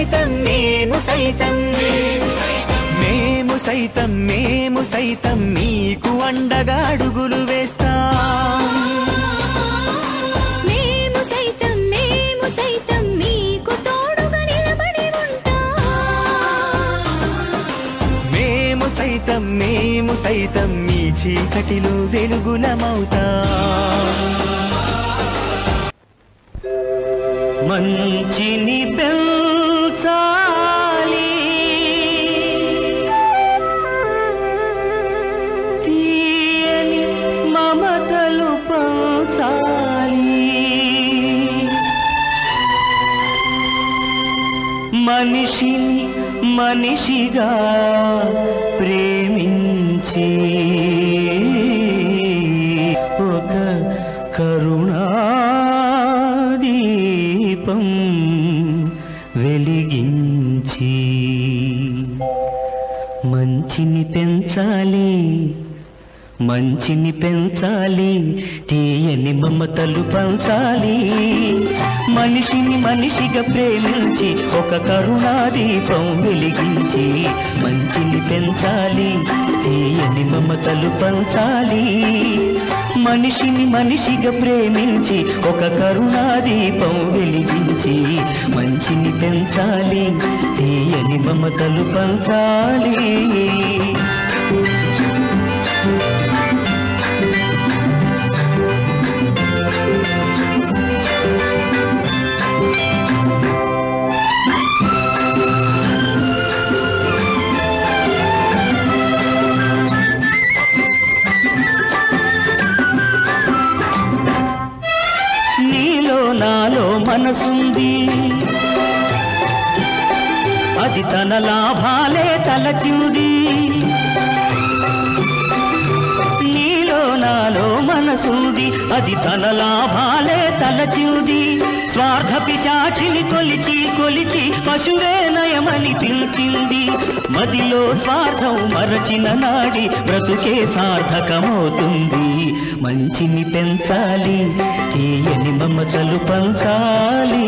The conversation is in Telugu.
సైతం మేము సైతం మేము సైతం మీకు అండగా అడుగులు వేస్తాం. మేము సైతం మీకు తోడుగా నిలబడి ఉంటాం. మేము సైతం మీ చీకటిలో వెలుగులమవుతాం. మంచిని పెంచాలి, తీయని మమతలు పంచాలి, మనిషిని మనిషిగా ప్రేమించి ఒక కరుణాదీపం వెలిగించి మంచిని పెంచాలి, తీయని మమతలు పంచాలి, మనిషిని మనిషిగా ప్రేమించి ఒక కరుణాదీపం వెలిగించి మంచిని పెంచాలి, తీయని మమతలు పంచాలి, మనిషిని మనిషిగా ప్రేమించి ఒక కరుణాదీపం వెలిగించి మంచిని పెంచాలి, తీయని మమతలు పంచాలి. నాలో మనసుంది, అది తన లాభాలే తలచింది. నీలో నాలో మనసుంది, అది తన లాభాలే తలచింది. స్వార్థ పిశాచిని కొలిచి పశువే నయమని పిలిచింది. మదిలో స్వార్థం మరచిన నాడి బ్రతుకే సార్థకమవుతుంది. మంచిని పెంచాలి, తీయని మమతలు పంచాలి.